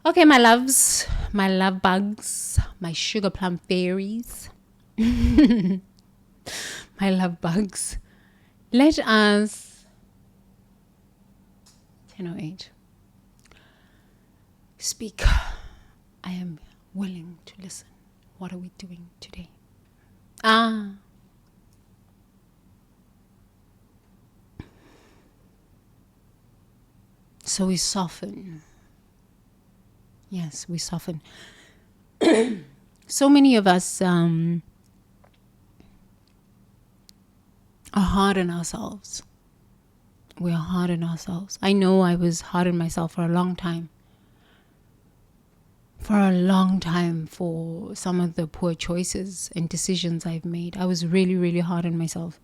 Okay, my loves, my love bugs, my sugar plum fairies, my love bugs. Let us 10:08 speak. I am willing to listen. What are we doing today? So we soften. Yes, we soften. So many of us are hard on ourselves. We are hard on ourselves. I know I was hard on myself for a long time. For some of the poor choices and decisions I've made. I was really, really hard on myself.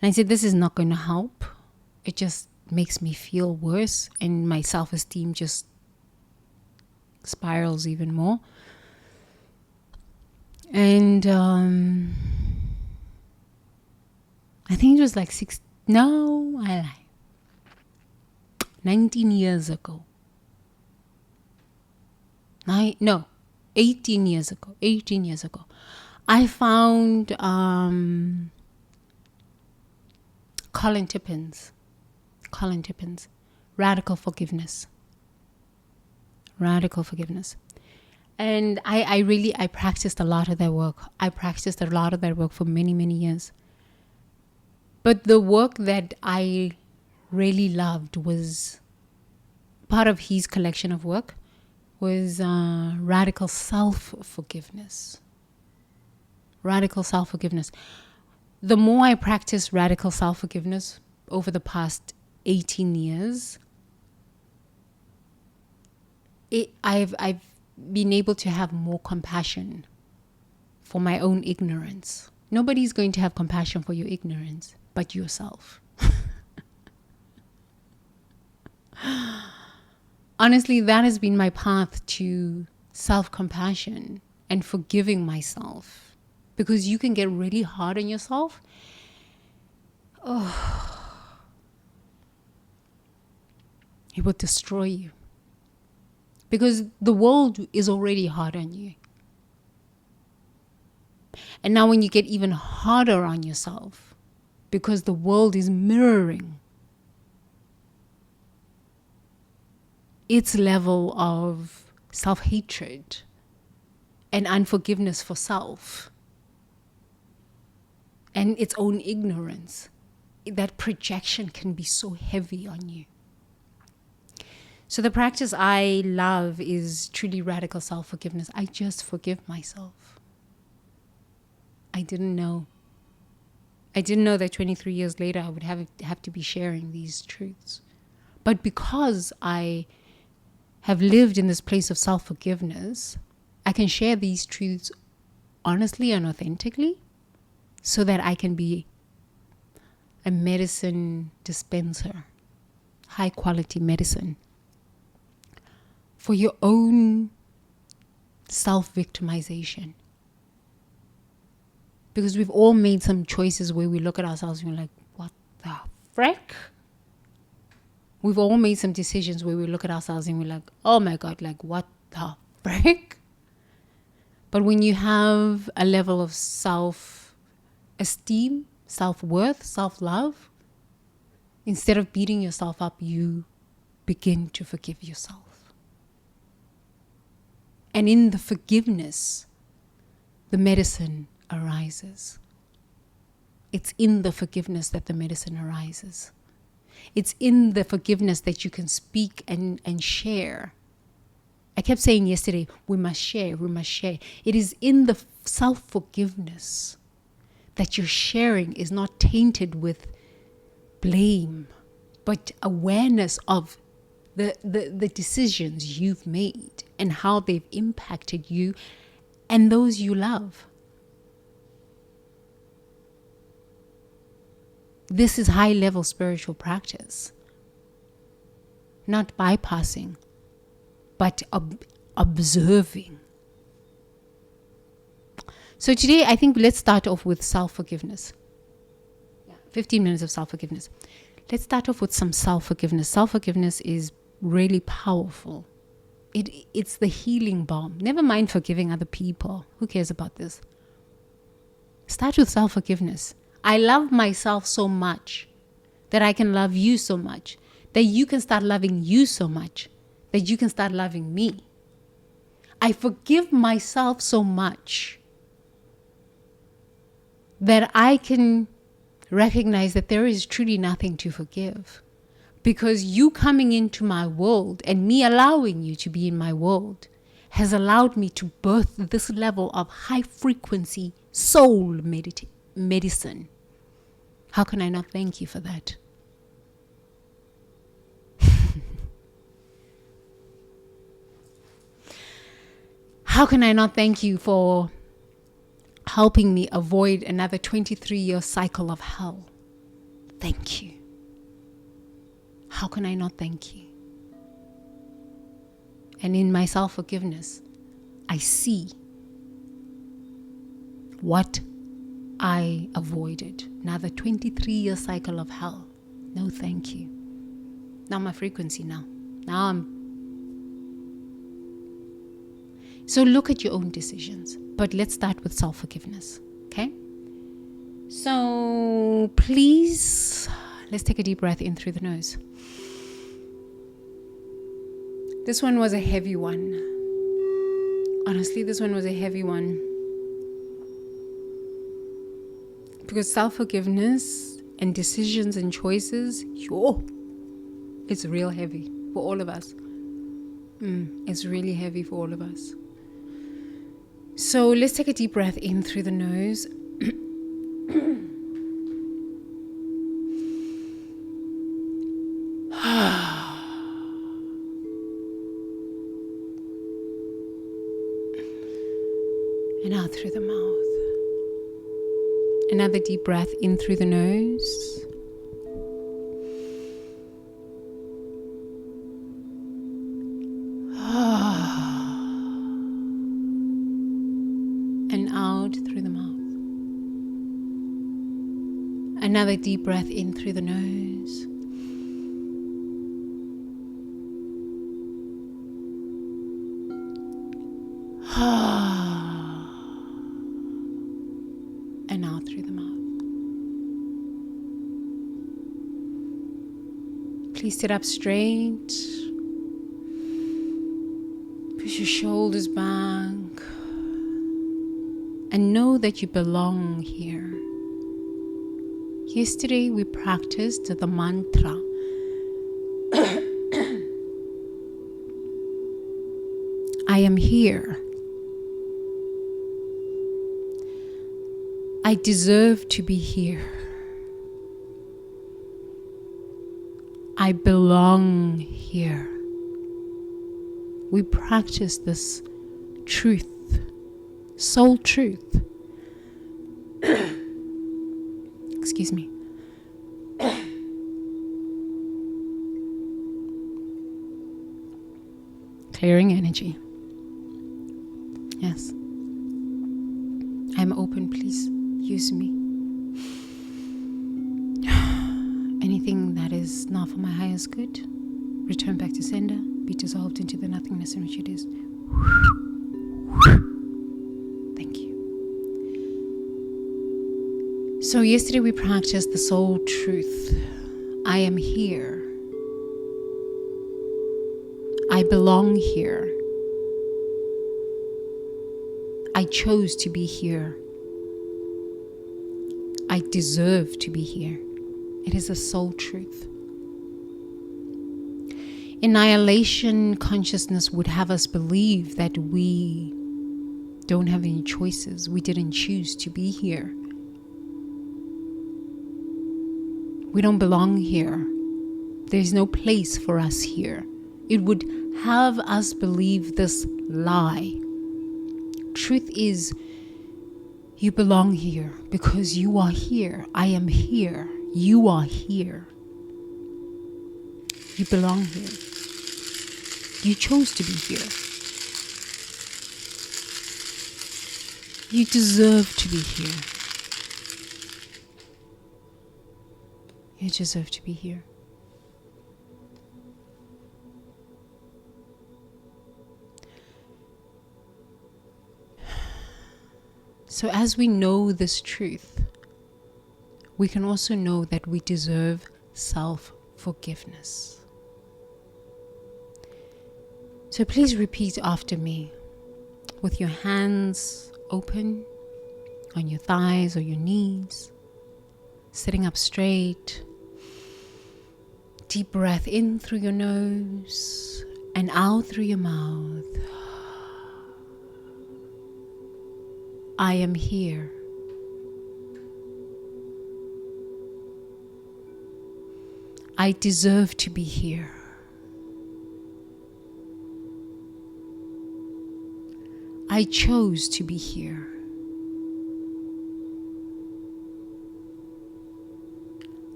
And I said, this is not going to help. It just makes me feel worse. And my self-esteem just spirals even more. And I think it was like 19 years ago. 18 years ago. I found Colin Tippin's Radical Forgiveness. And I practiced a lot of that work. I practiced a lot of that work for many, many years. But the work that I really loved was part of his collection of work was radical self-forgiveness. The more I practiced radical self-forgiveness over the past 18 years, I've been able to have more compassion for my own ignorance. Nobody's going to have compassion for your ignorance but yourself. Honestly, that has been my path to self-compassion and forgiving myself. Because you can get really hard on yourself. It will destroy you. Because the world is already hard on you. And now when you get even harder on yourself, because the world is mirroring its level of self-hatred and unforgiveness for self and its own ignorance, that projection can be so heavy on you. So the practice I love is truly radical self-forgiveness. I just forgive myself. I didn't know that 23 years later I would have to be sharing these truths. But because I have lived in this place of self-forgiveness, I can share these truths honestly and authentically so that I can be a medicine dispenser, high quality medicine for your own self-victimization. Because we've all made some choices where we look at ourselves and we're like, what the frick? We've all made some decisions where we look at ourselves and we're like, oh my God, like what the frick? But when you have a level of self-esteem, self-worth, self-love, instead of beating yourself up, you begin to forgive yourself. And in the forgiveness, the medicine arises. It's in the forgiveness that the medicine arises. It's in the forgiveness that you can speak and share. I kept saying yesterday, we must share. It is in the self-forgiveness that your sharing is not tainted with blame, but awareness of the decisions you've made and how they've impacted you and those you love. This is high-level spiritual practice. Not bypassing, but observing. So today, I think let's start off with self-forgiveness. 15 minutes of self-forgiveness. Let's start off with some self-forgiveness. Self-forgiveness is really powerful. It's the healing balm. Never mind forgiving other people. Who cares about this? Start with self-forgiveness. I love myself so much that I can love you so much, that you can start loving you so much, that you can start loving me. I forgive myself so much that I can recognize that there is truly nothing to forgive. Because you coming into my world and me allowing you to be in my world has allowed me to birth this level of high frequency soul medicine. How can I not thank you for that? How can I not thank you for helping me avoid another 23-year cycle of hell? Thank you. How can I not thank you? And in my self-forgiveness, I see what I avoided. Another 23-year cycle of hell. No, thank you. Now my frequency now. So look at your own decisions. But let's start with self-forgiveness. Okay? So please, let's take a deep breath in through the nose. This one was a heavy one. Honestly, this one was a heavy one. Because self-forgiveness and decisions and choices, it's real heavy for all of us. It's really heavy for all of us. So let's take a deep breath in through the nose. And out through the mouth. Another deep breath in through the nose. And out through the mouth. Another deep breath in through the nose. And out through the mouth. Please sit up straight. Push your shoulders back. And know that you belong here. Yesterday we practiced the mantra. I am here. I deserve to be here. I belong here. We practice this truth, soul truth. Excuse me. Clearing energy. Yes. I'm open, please. Use me. Anything that is not for my highest good, return back to sender, be dissolved into the nothingness in which it is. Thank you. So yesterday we practiced the soul truth. I am here. I belong here. I chose to be here. I deserve to be here. It is a soul truth. Annihilation consciousness would have us believe that we don't have any choices. We didn't choose to be here. We don't belong here. There's no place for us here. It would have us believe this lie. Truth is, you belong here because you are here. I am here. You are here. You belong here. You chose to be here. You deserve to be here. You deserve to be here. So as we know this truth, we can also know that we deserve self-forgiveness. So please repeat after me with your hands open on your thighs or your knees, sitting up straight. Deep breath in through your nose and out through your mouth. I am here. I deserve to be here. I chose to be here.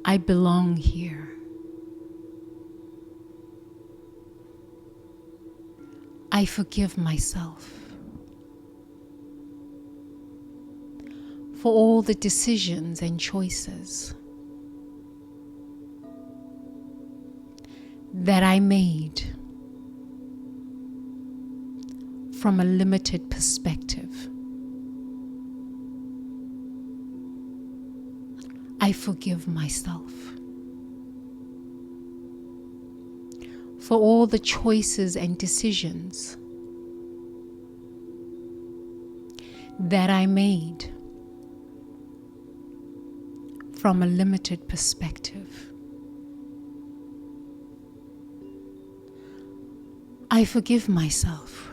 I belong here. I forgive myself for all the decisions and choices that I made from a limited perspective. I forgive myself for all the choices and decisions that I made from a limited perspective. I forgive myself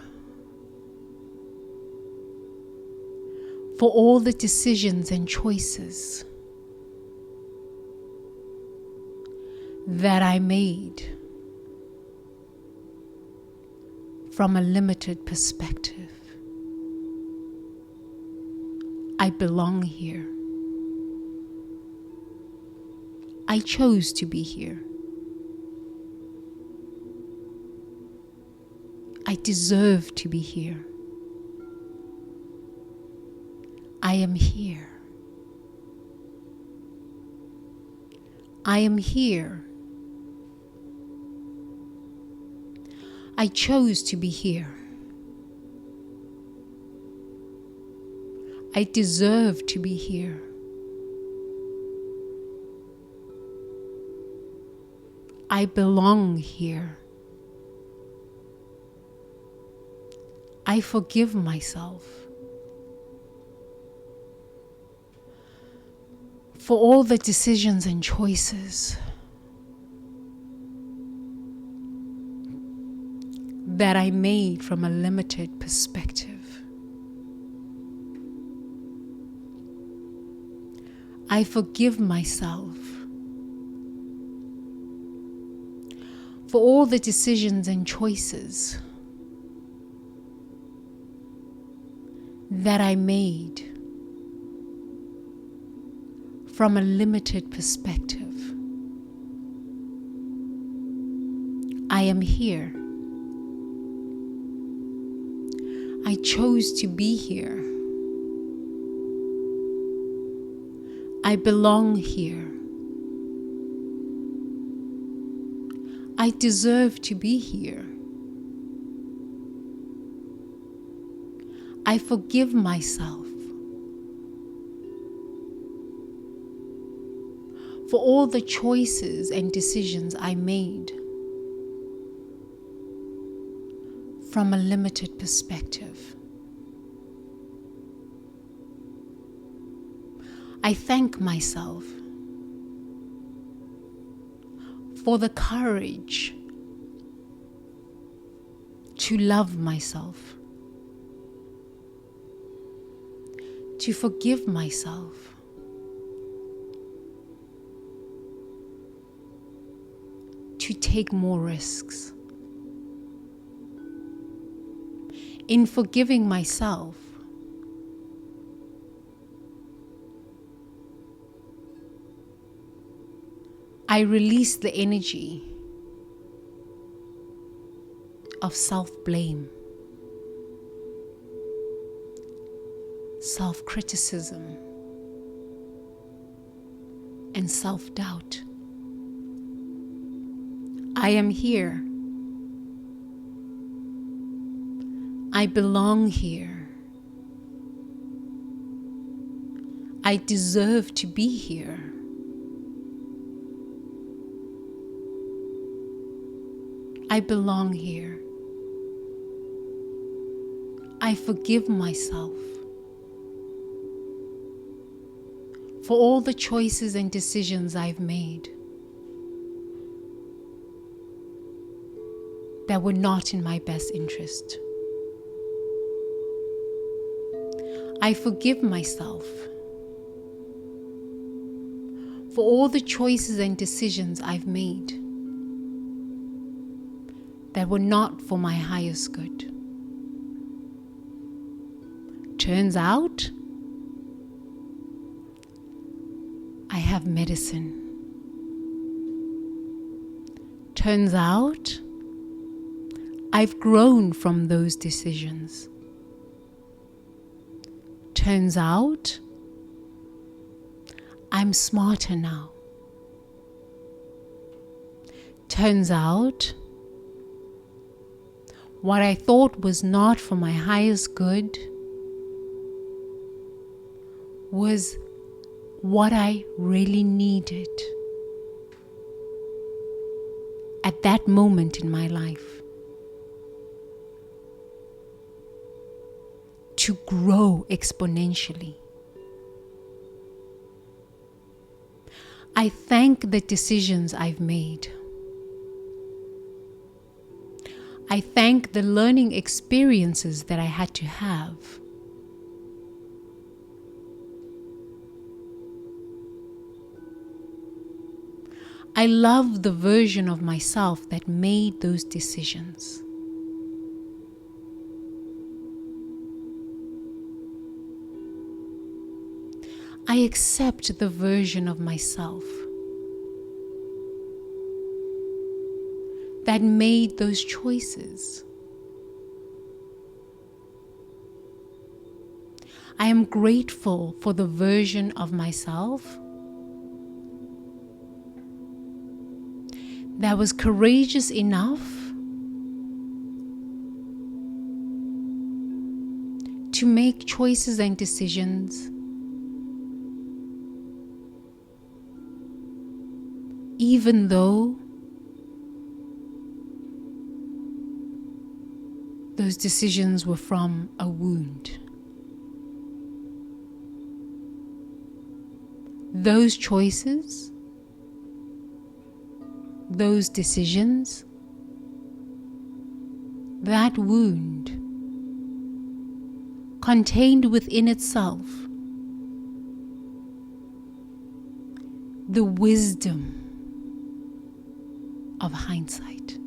for all the decisions and choices that I made from a limited perspective. I belong here. I chose to be here. I deserve to be here. I am here. I am here. I chose to be here. I deserve to be here. I belong here. I forgive myself for all the decisions and choices that I made from a limited perspective. I forgive myself for all the decisions and choices that I made from a limited perspective. I am here. I chose to be here. I belong here. I deserve to be here. I forgive myself for all the choices and decisions I made from a limited perspective. I thank myself for the courage to love myself, to forgive myself, to take more risks. In forgiving myself, I release the energy of self-blame, self-criticism, and self-doubt. I am here. I belong here. I deserve to be here. I belong here. I forgive myself for all the choices and decisions I've made that were not in my best interest. I forgive myself for all the choices and decisions I've made that were not for my highest good. Turns out, I have medicine. Turns out, I've grown from those decisions. Turns out, I'm smarter now. Turns out, what I thought was not for my highest good was what I really needed at that moment in my life to grow exponentially. I thank the decisions I've made. I thank the learning experiences that I had to have. I love the version of myself that made those decisions. I accept the version of myself that made those choices. I am grateful for the version of myself that was courageous enough to make choices and decisions even though those decisions were from a wound. Those choices, those decisions, that wound contained within itself the wisdom of hindsight.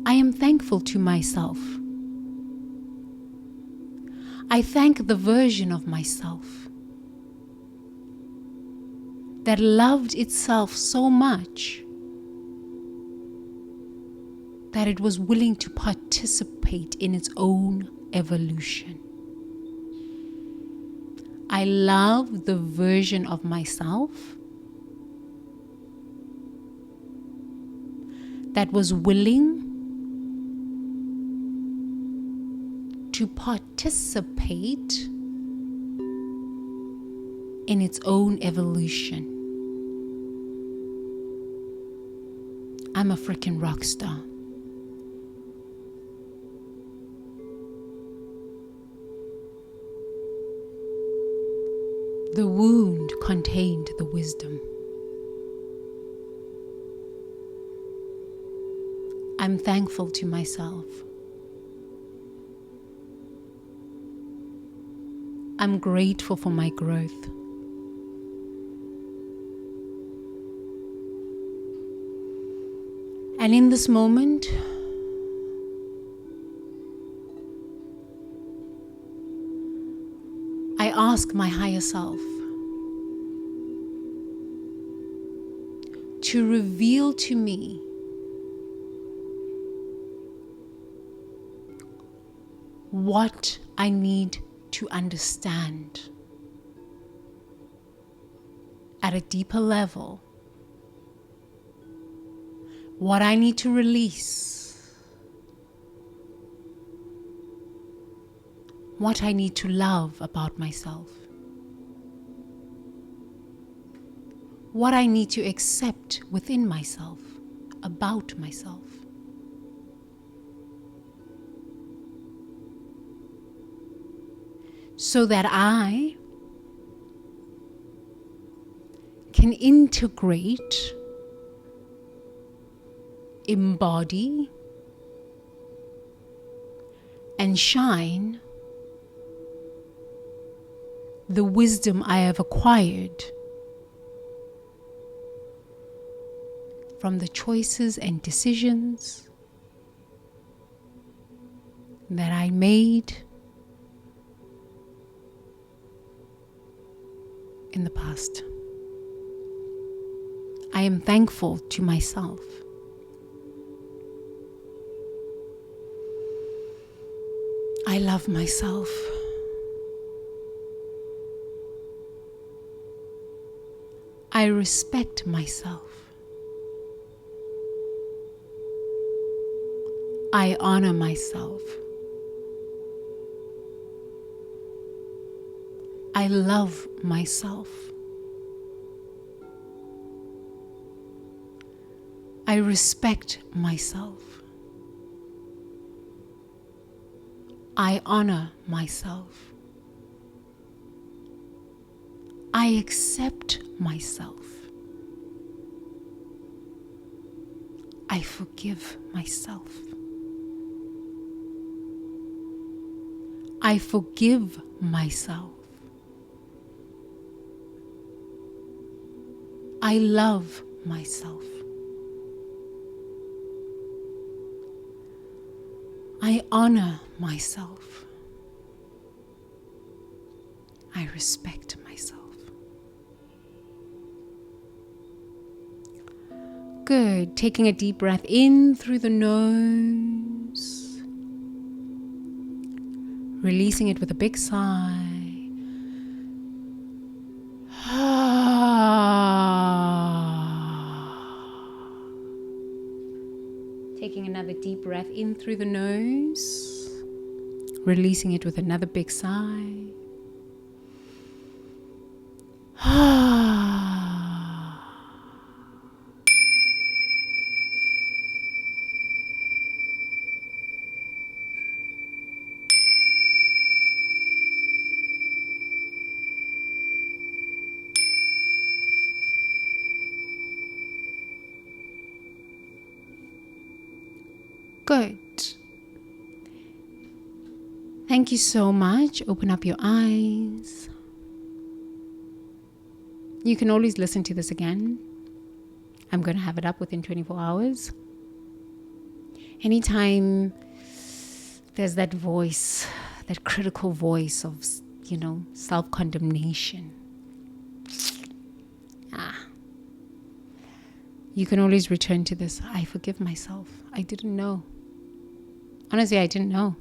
I am thankful to myself. I thank the version of myself that loved itself so much that it was willing to participate in its own evolution. I love the version of myself that was willing to participate in its own evolution. I'm a freaking rock star. The wound contained the wisdom. I'm thankful to myself. I'm grateful for my growth. And in this moment, I ask my higher self to reveal to me what I need to understand at a deeper level, what I need to release, what I need to love about myself, what I need to accept within myself, about myself. So that I can integrate, embody, and shine the wisdom I have acquired from the choices and decisions that I made in the past. I am thankful to myself. I love myself. I respect myself. I honor myself. I love myself. I respect myself. I honor myself. I accept myself. I forgive myself. I forgive myself. I love myself. I honor myself. I respect myself. Good. Taking a deep breath in through the nose. Releasing it with a big sigh. Taking another deep breath in through the nose. Releasing it with another big sigh. Good. Thank you so much. Open up your eyes. You can always listen to this again. I'm going to have it up within 24 hours. Anytime there's that voice, that critical voice of, self-condemnation. You can always return to this. I forgive myself. I didn't know. Honestly, I didn't know.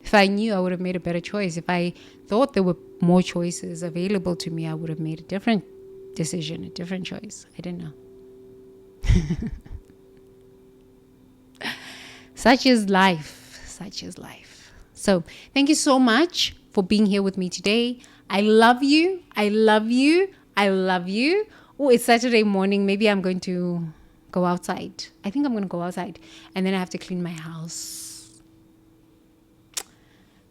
If I knew, I would have made a better choice. If I thought there were more choices available to me, I would have made a different decision, a different choice. I didn't know. Such is life. Such is life. So thank you so much for being here with me today. I love you. I love you. I love you. Oh, it's Saturday morning. Maybe I'm going to go outside. I think I'm going to go outside. And then I have to clean my house.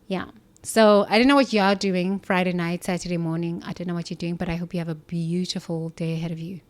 Yeah. So I don't know what you are doing Friday night, Saturday morning. I don't know what you're doing, but I hope you have a beautiful day ahead of you.